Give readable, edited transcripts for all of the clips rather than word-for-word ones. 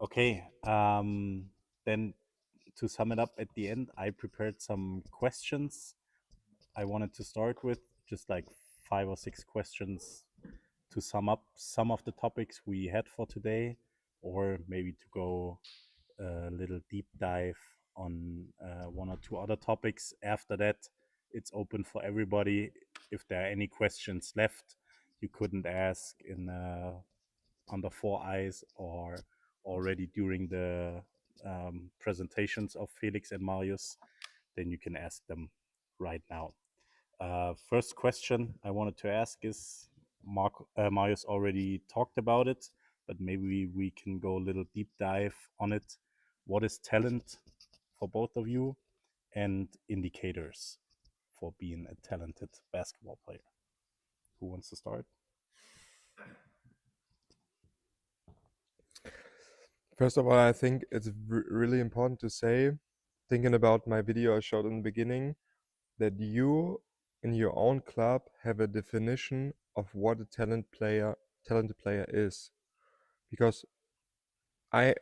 Okay, then to sum it up at the end, I prepared some questions I wanted to start with, just like 5 or 6 questions to sum up some of the topics we had for today, or maybe to go a little deep dive on 1 or 2 other topics. After that, it's open for everybody. If there are any questions left you couldn't ask in under 4 eyes or already during the presentations of Felix and Marius, then you can ask them right now. First question I wanted to ask is, Marius already talked about it, but maybe we can go a little deep dive on it. What is talent for both of you, and indicators for being a talented basketball player? Who wants to start? First of all, I think it's really important to say, thinking about my video I showed in the beginning, that you in your own club have a definition of what a talented player is. Because I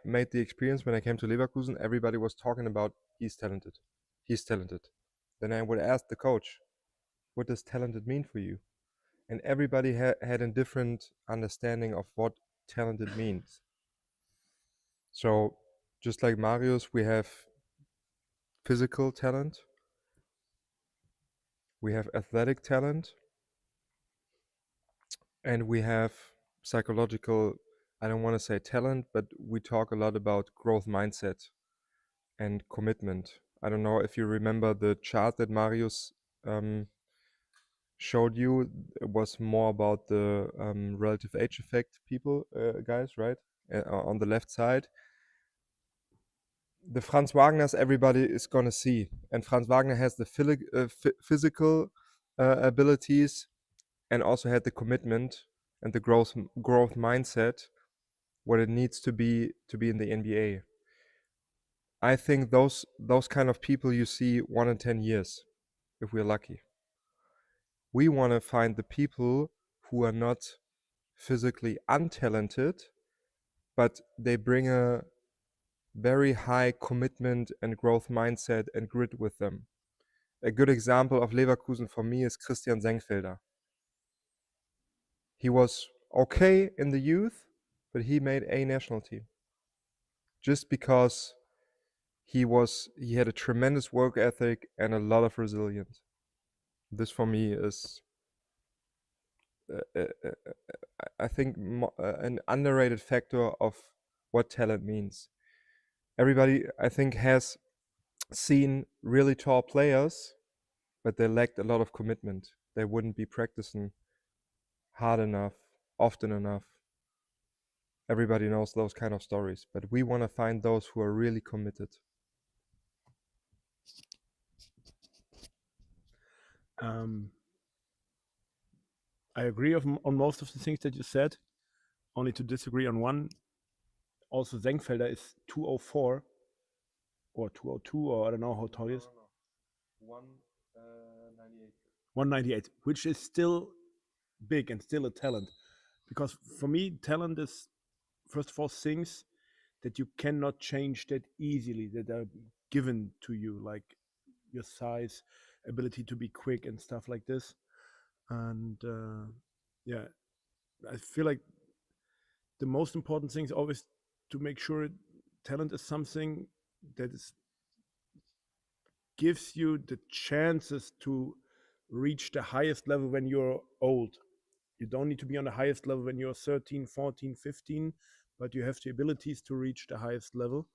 made the experience when I came to Leverkusen, everybody was talking about he's talented. Then I would ask the coach, what does talented mean for you? And everybody had a different understanding of what talented means. So just like Marius, we have physical talent, we have athletic talent, and we have psychological, I don't want to say talent, but we talk a lot about growth mindset and commitment. I don't know if you remember the chart that Marius showed you. It was more about the relative age effect guys, right? On the left side. The Franz Wagner's everybody is gonna see, and Franz Wagner has the physical abilities, and also had the commitment and the growth mindset, what it needs to be in the NBA. I think those kind of people you see 1 in 10 years, if we're lucky. We want to find the people who are not physically untalented, but they bring a very high commitment and growth mindset and grit with them. A good example of Leverkusen for me is Christian Senkfelder. He was okay in the youth, but he made a national team just because he had a tremendous work ethic and a lot of resilience. This for me is I think an underrated factor of what talent means. Everybody, I think, has seen really tall players, but they lacked a lot of commitment. They wouldn't be practicing hard enough, often enough. Everybody knows those kind of stories, but we want to find those who are really committed. I agree on most of the things that you said, only to disagree on one. Also, Senkfelder is 204 or 202, or I don't know how tall he is. 198. 198, which is still big and still a talent. Because for me, talent is, first of all, things that you cannot change that easily, that are given to you, like your size, ability to be quick, and stuff like this. And yeah, I feel like the most important thing is always to make sure talent is something that gives you the chances to reach the highest level when you're old. You don't need to be on the highest level when you're 13, 14, 15, but you have the abilities to reach the highest level.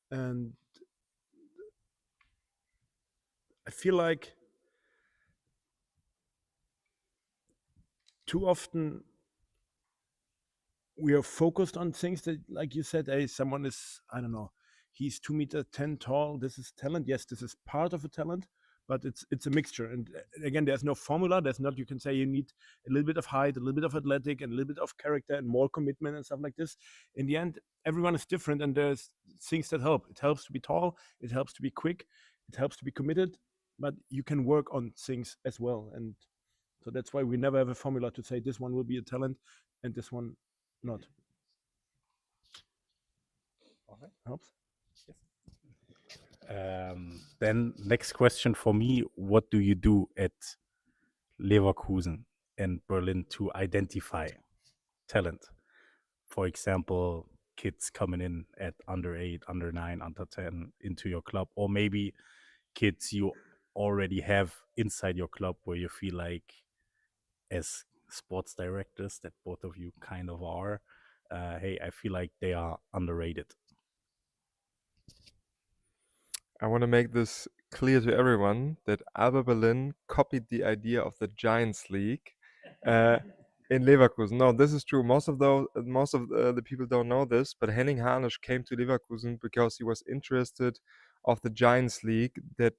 And I feel like too often we are focused on things that, like you said, hey, someone is, I don't know, he's 2 meter 10 tall. This is talent. Yes, this is part of a talent, but it's a mixture. And again, there's no formula. There's not, you can say you need a little bit of height, a little bit of athletic, and a little bit of character and more commitment and stuff like this. In the end, everyone is different, and there's things that help. It helps to be tall. It helps to be quick. It helps to be committed. But you can work on things as well. And so that's why we never have a formula to say this one will be a talent and this one not. Helps. Then next question for me: what do you do at Leverkusen and Berlin to identify talent? For example, kids coming in at under 8, under 9, under 10 into your club, or maybe kids you already have inside your club where you feel like, as sports directors, that both of you kind of are, hey, I feel like they are underrated. I want to make this clear to everyone that Alba Berlin copied the idea of the Giants League in Leverkusen. No, this is true. Most of the people don't know this, but Henning Harnisch came to Leverkusen because he was interested of the Giants League that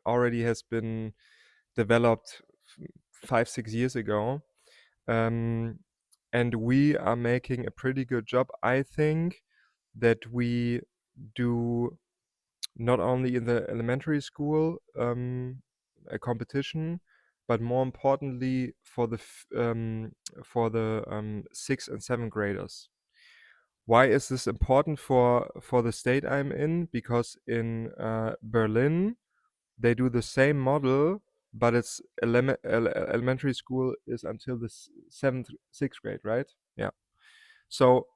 already has been developed 5-6 years ago. And we are making a pretty good job, I think, that we do not only in the elementary school a competition, but more importantly for the 6th and 7th graders. Why is this important for the state I'm in? Because in Berlin they do the same model, but it's elementary school is until the 6th grade, right? Yeah. So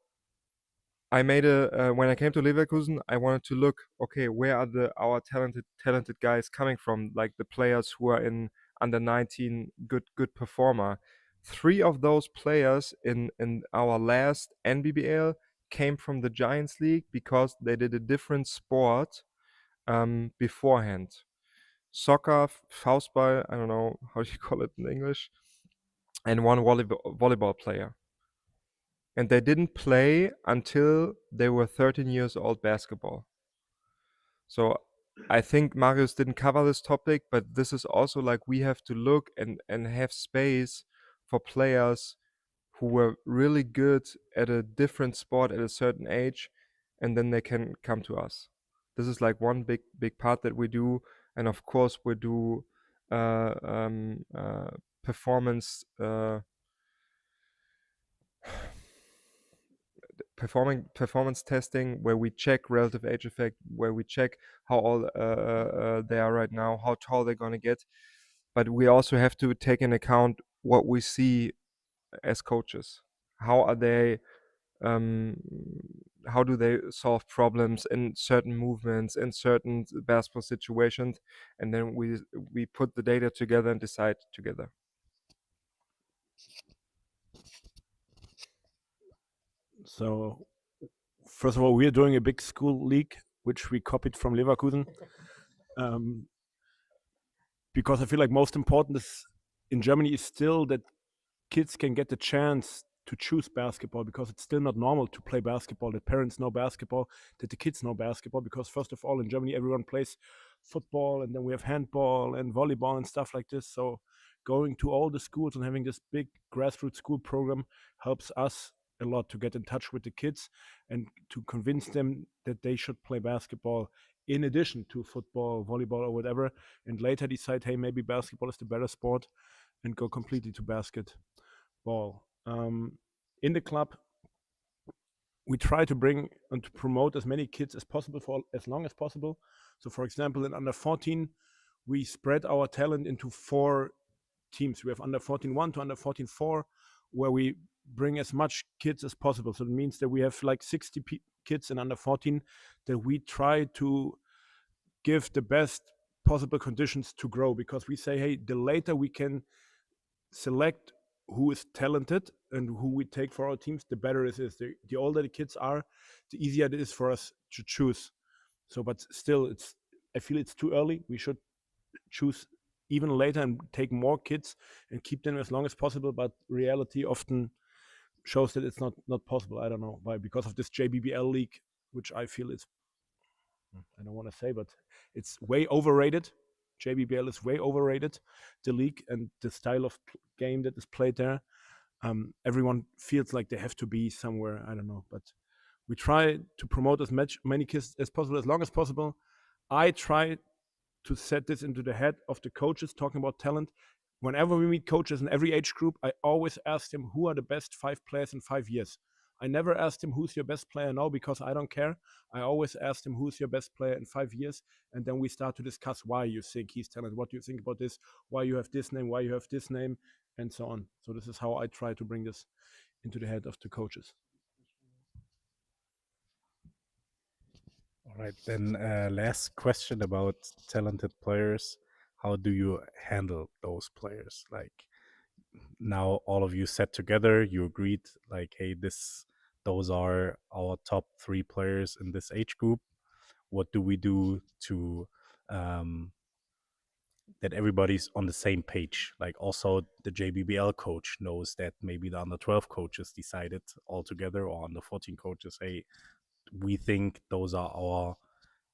I made when I came to Leverkusen, I wanted to look, okay, where are our talented guys coming from? Like the players who are in under 19, good performer. 3 of those players in our last NBBL came from the Giants League because they did a different sport beforehand. Soccer, Faustball, I don't know how do you call it in English, and one volleyball player. And they didn't play until they were 13 years old basketball. So I think Marius didn't cover this topic, but this is also like we have to look and have space for players who were really good at a different sport at a certain age, and then they can come to us. This is like one big part that we do, and of course we do performance performance testing, where we check relative age effect, where we check how old they are right now, how tall they're gonna get. But we also have to take in account what we see as coaches. How are they? How do they solve problems in certain movements, in certain basketball situations, and then we put the data together and decide together. So, first of all, we are doing a big school league, which we copied from Leverkusen, because I feel like most important is in Germany is still that kids can get the chance to choose basketball, because it's still not normal to play basketball, that parents know basketball, that the kids know basketball, because first of all in Germany everyone plays football, and then we have handball and volleyball and stuff like this. So going to all the schools and having this big grassroots school program helps us a lot to get in touch with the kids and to convince them that they should play basketball in addition to football, volleyball, or whatever, and later decide, hey, maybe basketball is the better sport, and go completely to basketball. In the club, we try to bring and to promote as many kids as possible for as long as possible. So, for example, in under 14, we spread our talent into 4 teams. We have under 14-1 to under 14-4, where we bring as much kids as possible. So it means that we have like 60 kids in under 14 that we try to give the best possible conditions to grow, because we say, hey, the later we can select who is talented and who we take for our teams, the better it is. The older the kids are, the easier it is for us to choose. So, but still, I feel it's too early. We should choose even later and take more kids and keep them as long as possible. But reality often shows that it's not possible. I don't know why, because of this JBBL league, which I feel is, I don't want to say, but it's way overrated. JBBL is way overrated, the league and the style of game that is played there. Everyone feels like they have to be somewhere, I don't know, but we try to promote as many kids as possible, as long as possible. I try to set this into the head of the coaches talking about talent. Whenever we meet coaches in every age group, I always ask them who are the best 5 players in 5 years. I never asked him who's your best player now because I don't care. I always asked him who's your best player in 5 years, and then we start to discuss why you think he's talented, what do you think about this, why you have this name, why you have this name, and so on. So this is how I try to bring this into the head of the coaches. All right, then last question about talented players. How do you handle those players? Like, now all of you sat together, you agreed like, hey, those are our top 3 players in this age group. What do we do to that everybody's on the same page? Like, also the JBBL coach knows that maybe the under 12 coaches decided all together, or under 14 coaches, hey, we think those are our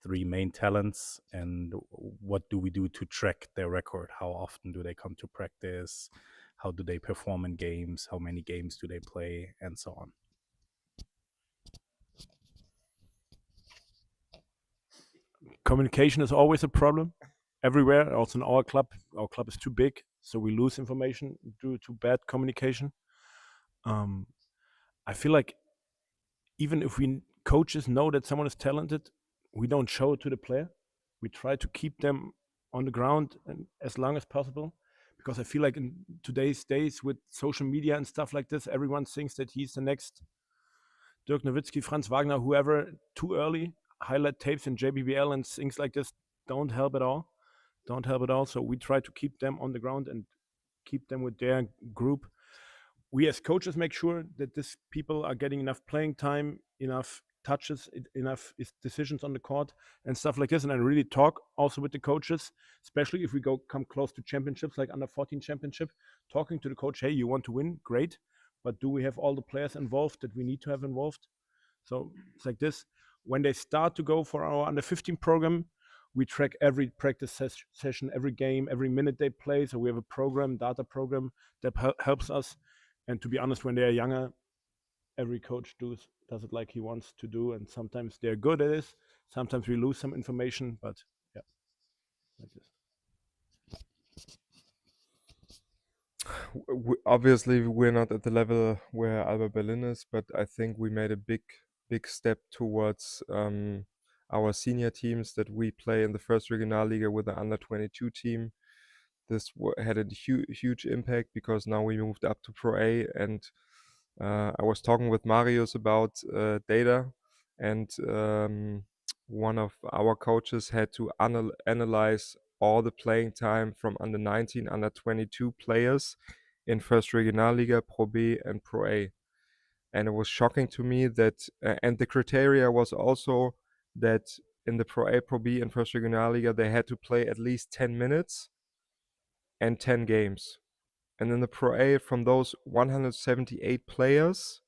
3 main talents, and what do we do to track their record? How often do they come to practice? How do they perform in games? How many games do they play? And so on. Communication is always a problem everywhere, also in our club. Our club is too big, so we lose information due to bad communication. I feel like even if we coaches know that someone is talented, we don't show it to the player. We try to keep them on the ground and as long as possible, because I feel like in today's days with social media and stuff like this, everyone thinks that he's the next Dirk Nowitzki, Franz Wagner, whoever, too early. Highlight tapes in JBBL and things like this don't help at all. Don't help at all. So we try to keep them on the ground and keep them with their group. We as coaches make sure that these people are getting enough playing time, enough touches, enough decisions on the court and stuff like this. And I really talk also with the coaches, especially if we come close to championships, like under 14 championship, talking to the coach, hey, you want to win? Great. But do we have all the players involved that we need to have involved? So it's like this. When they start to go for our under 15 program, we track every practice session, every game, every minute they play. So we have a program, data program that helps us. And to be honest, when they are younger, every coach does it like he wants to do. And sometimes they're good at it. Sometimes we lose some information, but yeah, like this. Obviously, we're not at the level where Alba Berlin is, but I think we made a big step towards our senior teams that we play in the first Regionalliga with the under 22 team. This had a huge impact because now we moved up to Pro A, and I was talking with Marius about data, and one of our coaches had to analyze all the playing time from under 19, under 22 players in First Regionalliga, Pro B, and Pro A. And it was shocking to me that, and the criteria was also that in the Pro A, Pro B, and First Regionalliga, they had to play at least 10 minutes and 10 games. And in the Pro A, from those 178 players,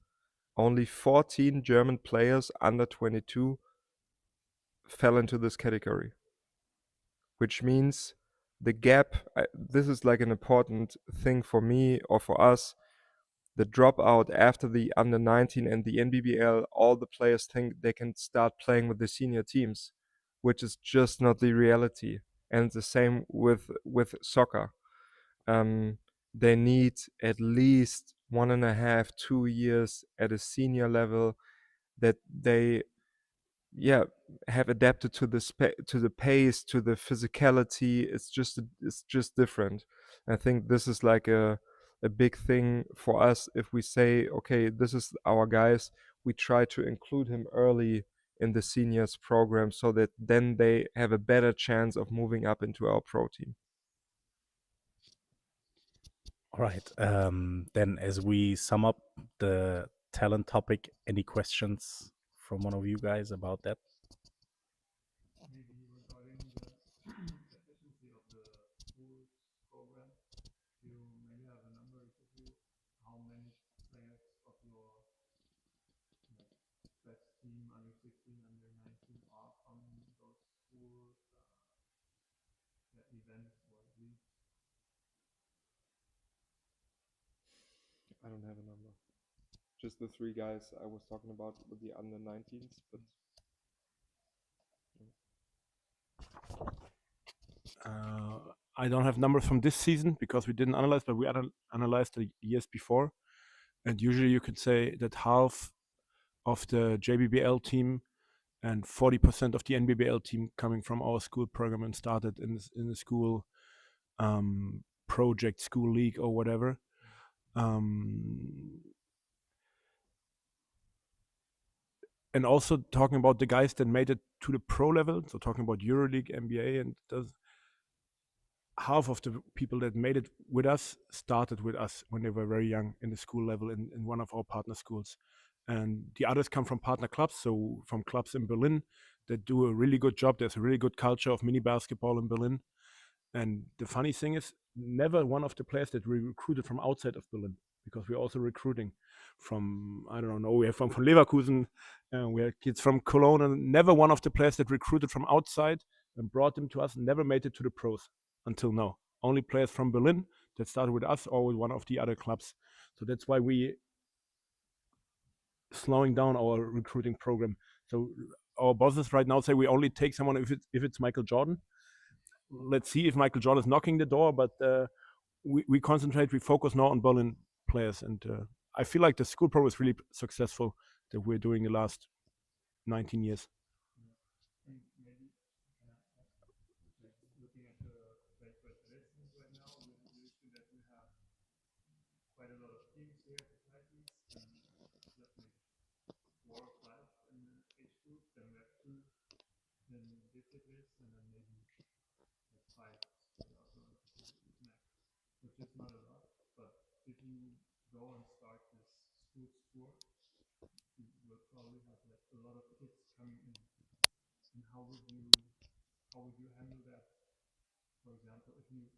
only 14 German players under 22 fell into this category, which means the gap, this is like an important thing for me or for us, the dropout after the under 19 and the NBBL, all the players think they can start playing with the senior teams, which is just not the reality. And the same with soccer. They need at least 1.5, 2 years at a senior level that they have adapted to the pace, to the physicality. It's just different. I think this is like a big thing for us. If we say, okay, this is our guys, we try to include him early in the seniors program so that then they have a better chance of moving up into our pro team. All right. Then as we sum up the talent topic, any questions from one of you guys about that? Maybe regarding the efficiency of the schools program, do you maybe have a number with you? How many players of your best team, under 16, under 19, are from those school events or leagues? I don't have a number. Just the 3 guys I was talking about with the under 19s, but I don't have numbers from this season because we didn't analyze, but we analyzed the years before. And usually you could say that half of the JBBL team and 40% of the NBBL team coming from our school program and started in the school project, school league or whatever. And also talking about the guys that made it to the pro level, so talking about EuroLeague, NBA, and half of the people that made it with us started with us when they were very young in the school level in one of our partner schools. And the others come from partner clubs, so from clubs in Berlin that do a really good job. There's a really good culture of mini basketball in Berlin. And the funny thing is, never one of the players that we recruited from outside of Berlin, because we're also recruiting from, I don't know, we have from Leverkusen, we have kids from Cologne, and never one of the players that recruited from outside and brought them to us never made it to the pros until now. Only players from Berlin that started with us or with one of the other clubs. So that's why we slowing down our recruiting program. So our bosses right now say we only take someone if it's Michael Jordan. Let's see if Michael Jordan is knocking the door, but we concentrate, we focus now on Berlin players, and I feel like the school pro is really successful that we're doing the last 19 years. And maybe like looking at the federations right now, we see that we have quite a lot of teams here at the Titans, and let me 4 or 5 in the age group, then we have 2 in districts, and then maybe like 5 spread out around max, which is not a lot. But if you go and start this school tour, you will probably have like a lot of kids coming in. And how would you handle that? For example, if you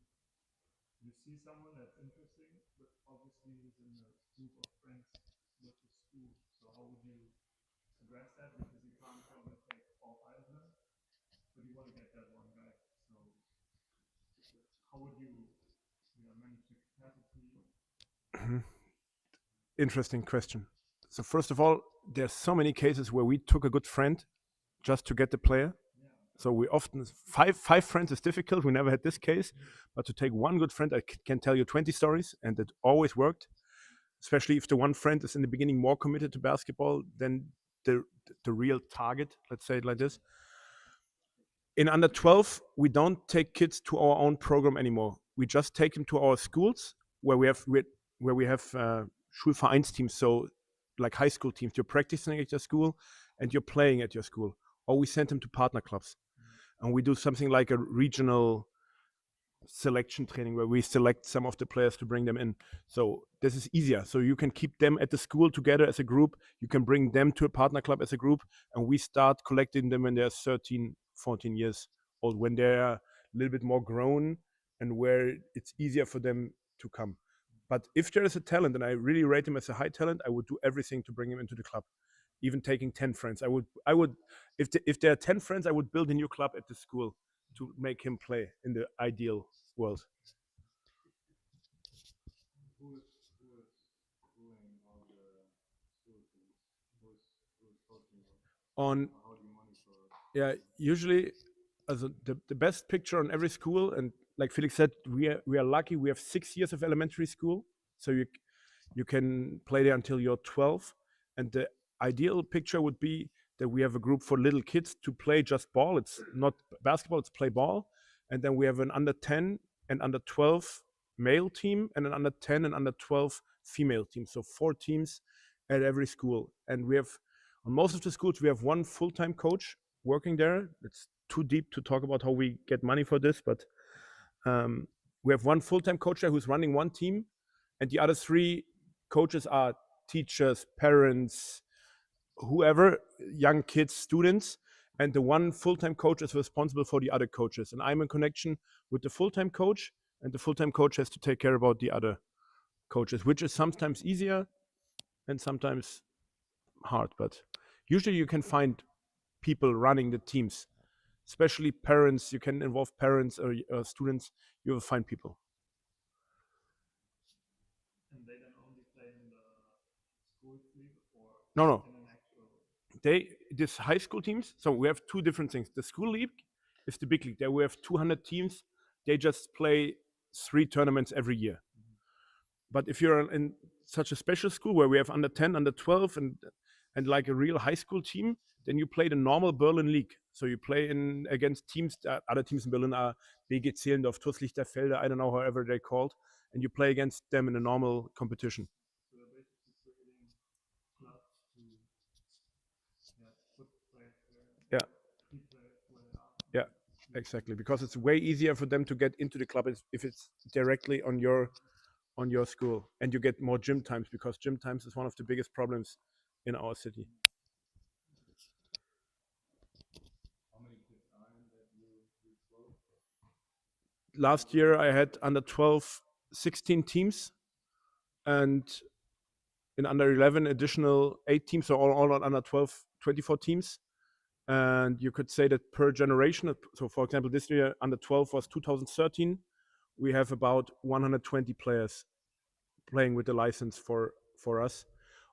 see someone that's interesting, but obviously he's in a group of friends with the school. So how would you address that? Because you can't probably take all 5 of them, but you want to get that one guy. So how would you manage the capacity? Interesting question. So first of all, there's so many cases where we took a good friend just to get the player. So we often five friends is difficult. We never had this case, but to take one good friend, I can tell you 20 stories, and it always worked. Especially if the one friend is in the beginning more committed to basketball than the real target. Let's say it like this. In under 12, we don't take kids to our own program anymore. We just take them to our schools where we have Schulvereinsteams, so like high school teams. You're practicing at your school and you're playing at your school, or we send them to partner clubs. And we do something like a regional selection training where we select some of the players to bring them in. So this is easier. So you can keep them at the school together as a group. You can bring them to a partner club as a group, and we start collecting them when they're 13, 14 years old, when they're a little bit more grown and where it's easier for them to come. But if there is a talent, and I really rate him as a high talent, I would do everything to bring him into the club. Even taking 10 friends. I would if there are 10 friends, I would build a new club at the school to make him play in the ideal world. Who is doing all the school things? Who is coaching them? On How do you monitor? usually the best picture on every school, and like Felix said, we are lucky. We have 6 years of elementary school, so you can play there until you're 12. And the ideal picture would be that we have a group for little kids to play just ball. It's not basketball, it's play ball. And then we have an under 10 and under 12 male team and an under 10 and under 12 female team. So 4 teams at every school. And we have, on most of the schools, we have one full-time coach working there. It's too deep to talk about how we get money for this, but we have one full-time coach there who's running one team, and the other 3 coaches are teachers, parents, whoever, young kids, students, and the one full-time coach is responsible for the other coaches. And I'm in connection with the full-time coach, and the full-time coach has to take care about the other coaches, which is sometimes easier and sometimes hard. But usually you can find people running the teams, especially parents. You can involve parents or students. You will find people. And they then only play in the school league or No. in an actual. This high school teams. So we have 2 different things. The school league is the big league. There we have 200 teams. They just play 3 tournaments every year. But if you're in such a special school where we have under 10, under 12, And like a real high school team, then you play the normal Berlin League. So you play against teams, other teams in Berlin are BG Zehlendorf, TuS Lichterfelde, I don't know, however they're called, and you play against them in a normal competition. So they're basically creating clubs to put players there. Yeah. Keep players where they are. Yeah, exactly. Because it's way easier for them to get into the club if it's directly on your school, and you get more gym times, because gym times is one of the biggest problems in our city. How many kids are in that U12? Last year I had under 12 16 teams, and in under 11 additional 8 teams, so all on under 12 24 teams. And you could say that per generation, so for example this year under 12 was 2013, we have about 120 players playing with the license for us.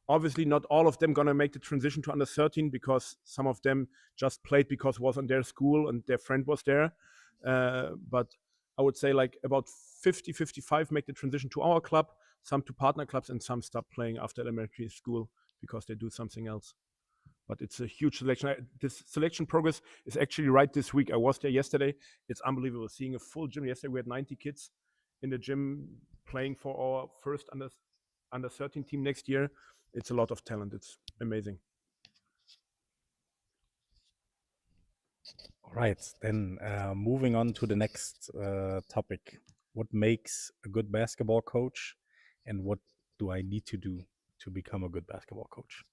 Obviously not all of them gonna make the transition to under 13, because some of them just played because it was on their school and their friend was there, but I would say like about 50-55 make the transition to our club, some to partner clubs, and some stop playing after elementary school because they do something else. But it's a huge selection. This selection progress is actually right this week. I was there yesterday. It's unbelievable seeing a full gym. Yesterday we had 90 kids in the gym playing for our first under 13 team next year. It's a lot of talent. It's amazing. All right, then moving on to the next topic. What makes a good basketball coach, and what do I need to do to become a good basketball coach?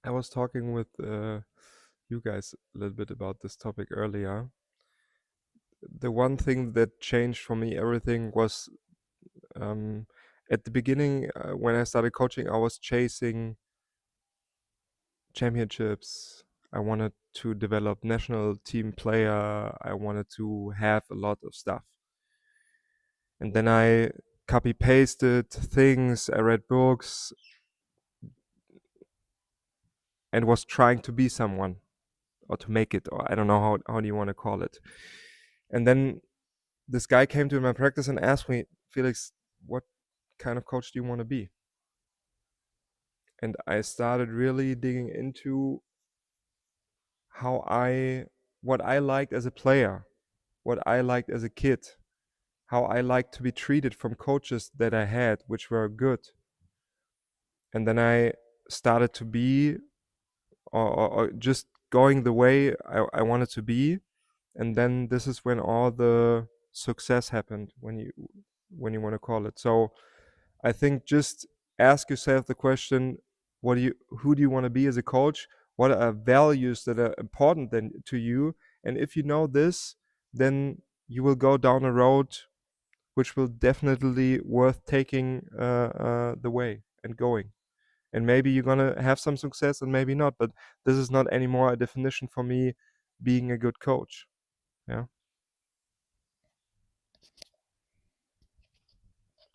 I was talking with you guys a little bit about this topic earlier. The one thing that changed for me everything was at the beginning, when I started coaching, I was chasing championships. I wanted to develop national team player. I wanted to have a lot of stuff. And then I copy pasted things, I read books, and was trying to be someone, or to make it, or I don't know how do you want to call it. And then this guy came to my practice and asked me, Felix, what kind of coach do you want to be? And I started really digging into what I liked as a player, what I liked as a kid, how I liked to be treated from coaches that I had, which were good. And then I started to be, or just going the way I wanted to be. And then this is when all the success happened, when you want to call it. So I think just ask yourself the question, who do you want to be as a coach? What are values that are important then to you? And if you know this, then you will go down a road which will definitely worth taking the way and going. And maybe you're gonna have some success and maybe not, but this is not anymore a definition for me being a good coach. Yeah.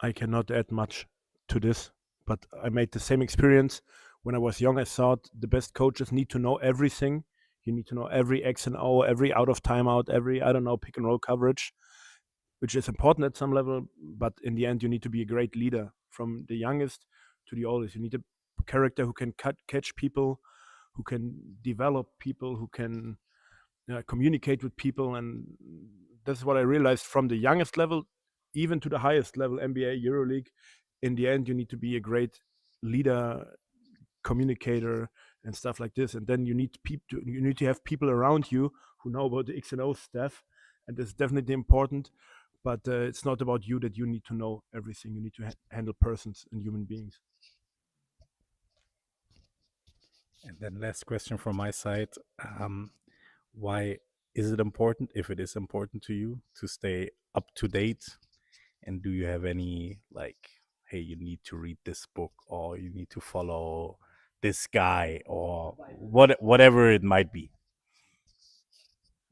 I cannot add much to this, but I made the same experience when I was young. I thought the best coaches need to know everything. You need to know every X and O, every out of timeout, every, I don't know, pick and roll coverage, which is important at some level. But in the end, you need to be a great leader from the youngest to the oldest. You need a character who can catch people, who can develop people, who can communicate with people. And that's what I realized from the youngest level, even to the highest level, NBA, EuroLeague. In the end, you need to be a great leader, communicator, and stuff like this. And then you need to have people around you who know about the X and O stuff, and that's definitely important. But it's not about you, that you need to know everything. You need to handle persons and human beings. And then last question from my side. Why is it important, if it is important to you, to stay up to date? And do you have any, like, hey, you need to read this book, or you need to follow this guy, or whatever it might be?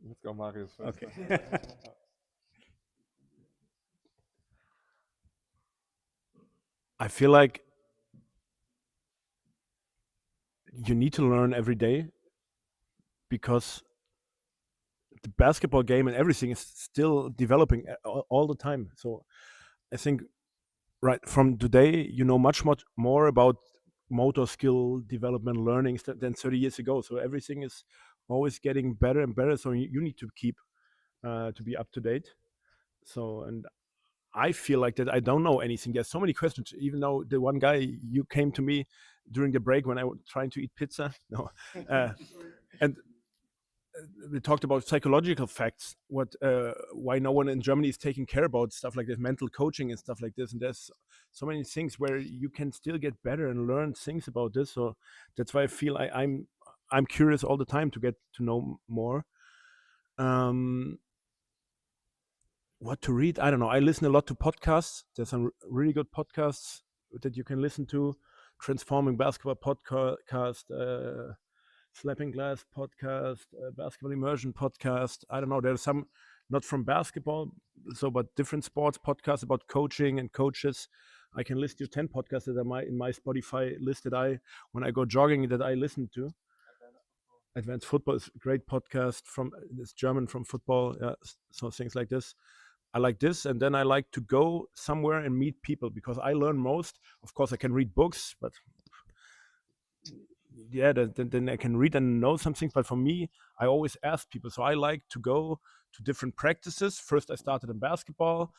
Let's go, Marius first. Okay. I feel like you need to learn every day, because the basketball game and everything is still developing all the time. So I think right from today, you know much more about motor skill development learning than 30 years ago. So everything is always getting better and better. So you need to keep to be up to date. So, and I feel like that I don't know anything. There's so many questions. Even though the one guy, you came to me during the break when I was trying to eat pizza. No, and we talked about psychological facts. Why no one in Germany is taking care about stuff like this, mental coaching and stuff like this. And there's so many things where you can still get better and learn things about this. So that's why I feel I'm curious all the time to get to know more. What to read? I don't know. I listen a lot to podcasts. There's some really good podcasts that you can listen to. Transforming Basketball podcast, Slapping Glass podcast, Basketball Immersion podcast. I don't know. There's some not from basketball, but different sports podcasts about coaching and coaches. I can list you 10 podcasts that are in my Spotify list that when I go jogging, that I listen to. Advanced Football is a great podcast it's German from football. Yeah, so things like this. I like this, and then I like to go somewhere and meet people because I learn most. Of course, I can read books, but yeah, then I can read and know something. But for me, I always ask people. So I like to go to different practices. First, I started in basketball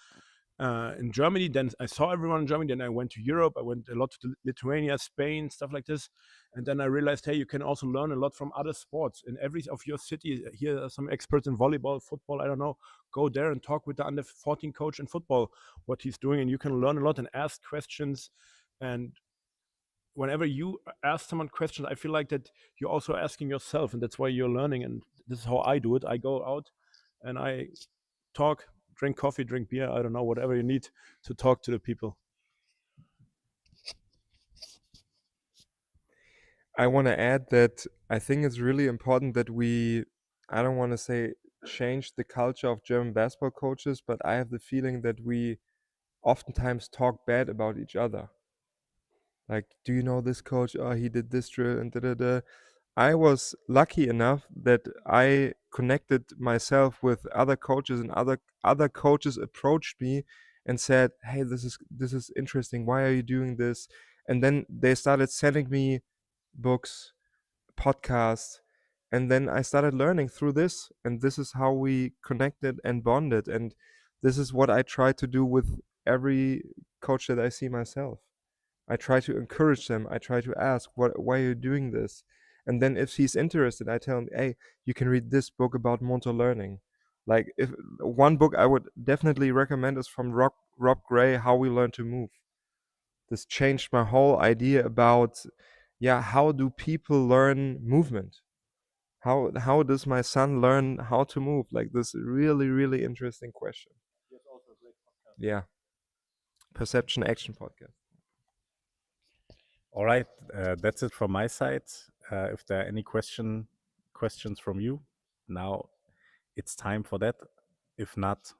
in Germany. Then I saw everyone in Germany. Then I went to Europe. I went a lot to Lithuania, Spain, stuff like this. And then I realized, hey, you can also learn a lot from other sports. In every of your city, here are some experts in volleyball, football, I don't know. Go there and talk with the under 14 coach in football, what he's doing. And you can learn a lot and ask questions. And whenever you ask someone questions, I feel like that you're also asking yourself. And that's why you're learning. And this is how I do it. I go out and I talk, drink coffee, drink beer, I don't know, whatever you need to talk to the people. I want to add that I think it's really important that I don't want to say change the culture of German basketball coaches, but I have the feeling that we oftentimes talk bad about each other. Like, do you know this coach? Oh, he did this drill and da. I was lucky enough that I connected myself with other coaches, and other coaches approached me and said, "Hey, this is interesting. Why are you doing this?" And then they started sending me books, podcasts, and then I started learning through this, and this is how we connected and bonded, and this is what I try to do with every coach that I see myself. I try to encourage them. I try to ask, why are you doing this? And then if he's interested, I tell him, hey, you can read this book about motor learning. Like, if one book I would definitely recommend is from Rob Gray, How We Learn to Move. This changed my whole idea about, how do people learn movement? How does my son learn how to move? Like, this really, really interesting question. Yeah. Perception Action Podcast. All right, that's it from my side. If there are any questions from you, now it's time for that. If not,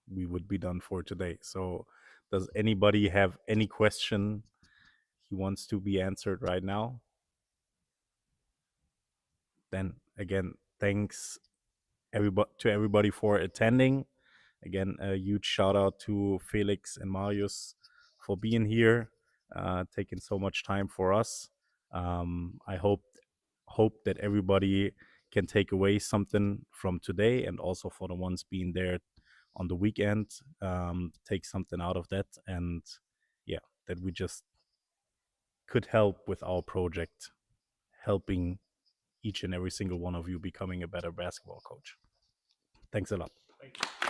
we would be done for today. So does anybody have any question he wants to be answered right now? Then again, thanks to everybody for attending. Again, a huge shout out to Felix and Marius for being here, taking so much time for us. I hope that everybody can take away something from today, and also for the ones being there on the weekend, take something out of that, and that we just could help with our project, helping each and every single one of you becoming a better basketball coach. Thanks a lot. Thank you.